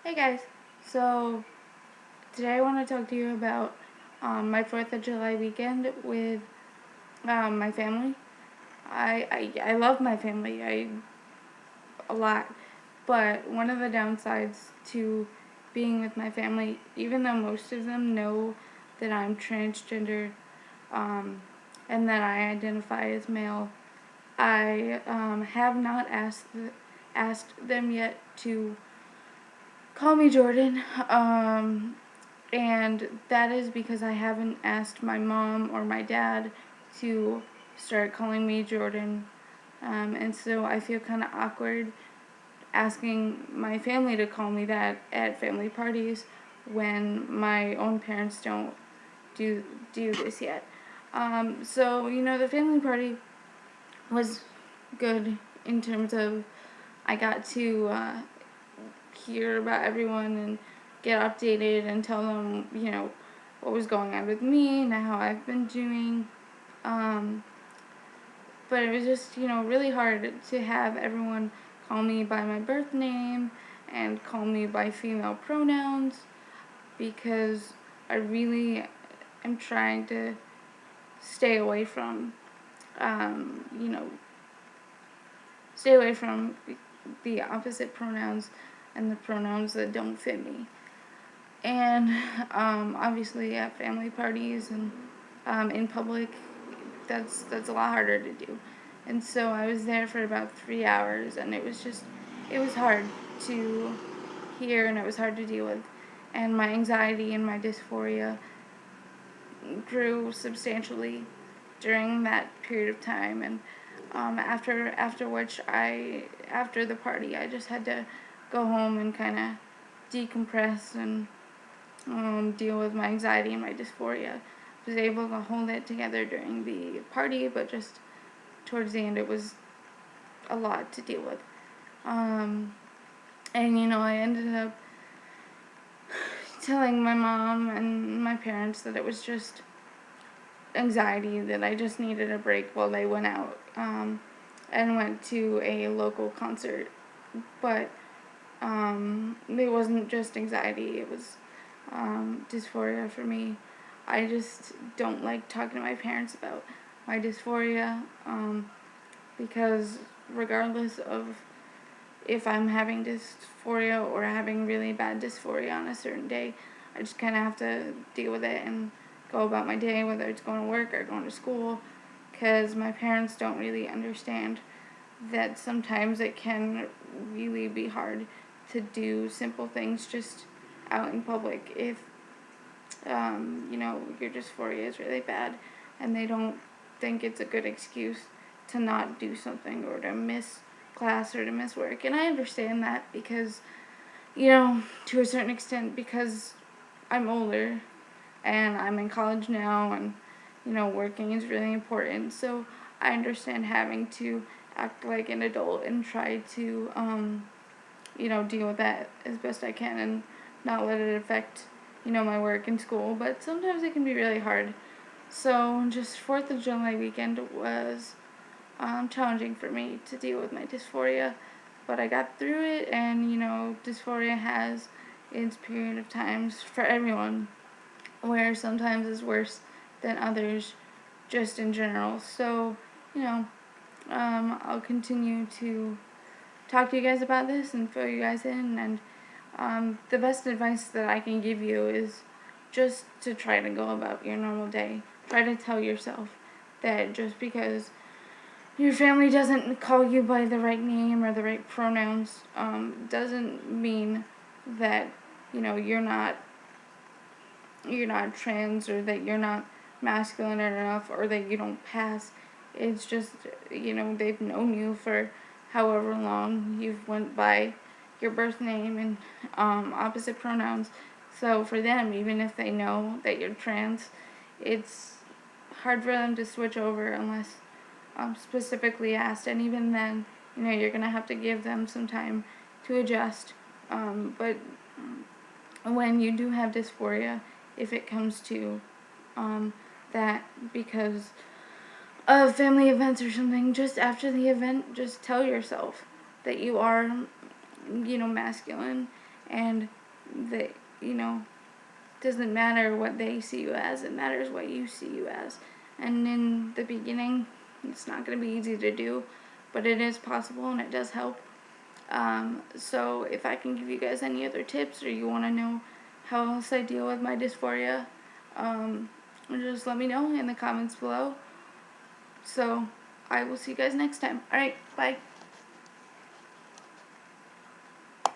Hey guys, so today I want to talk to you about my 4th of July weekend with my family. I love my family a lot, but one of the downsides to being with my family, even though most of them know that I'm transgender and that I identify as male, I have not asked them yet to call me Jordan. And that is because I haven't asked my mom or my dad to start calling me Jordan. And so I feel kind of awkward asking my family to call me that at family parties when my own parents don't do this yet. So the family party was good in terms of I got to hear about everyone and get updated and tell them, what was going on with me and how I've been doing. Um, but it was just, really hard to have everyone call me by my birth name and call me by female pronouns because I really am trying to stay away from, um, you know, stay away from the opposite pronouns and the pronouns that don't fit me. And obviously at family parties and in public, that's a lot harder to do. And so I was there for about 3 hours, and it was hard to hear, and it was hard to deal with. And my anxiety and my dysphoria grew substantially during that period of time. And after the party, I just had to go home and kind of decompress and deal with my anxiety and my dysphoria. I was able to hold it together during the party, but just towards the end, it was a lot to deal with. And I ended up telling my mom and my parents that it was just anxiety, that I just needed a break while they went out and went to a local concert. But it wasn't just anxiety, it was dysphoria for me. I just don't like talking to my parents about my dysphoria because regardless of if I'm having dysphoria or having really bad dysphoria on a certain day, I just kind of have to deal with it and go about my day, whether it's going to work or going to school, because my parents don't really understand that sometimes it can really be hard to do simple things just out in public if your dysphoria is really bad, and they don't think it's a good excuse to not do something or to miss class or to miss work. And I understand that because, to a certain extent, because I'm older and I'm in college now, and, working is really important. So I understand having to act like an adult and try to, deal with that as best I can and not let it affect, my work and school. But sometimes it can be really hard. So just 4th of July weekend was challenging for me to deal with my dysphoria. But I got through it, and, dysphoria has its period of times for everyone, where sometimes it's worse than others, just in general. So, I'll continue to talk to you guys about this and fill you guys in. And the best advice that I can give you is just to try to go about your normal day. Try to tell yourself that just because your family doesn't call you by the right name or the right pronouns doesn't mean that you're not trans, or that you're not masculine enough, or that you don't pass. It's just, they've known you for however long. You've went by your birth name and opposite pronouns. So for them, even if they know that you're trans, it's hard for them to switch over unless specifically asked. And even then, you're going to have to give them some time to adjust. But when you do have dysphoria, if it comes to that because of family events or something, just after the event, just tell yourself that you are, masculine, and that, you know, doesn't matter what they see you as, it matters what you see you as. And in the beginning, it's not going to be easy to do, but it is possible and it does help. So if I can give you guys any other tips, or you want to know how else I deal with my dysphoria, just let me know in the comments below. So I will see you guys next time. Alright, bye.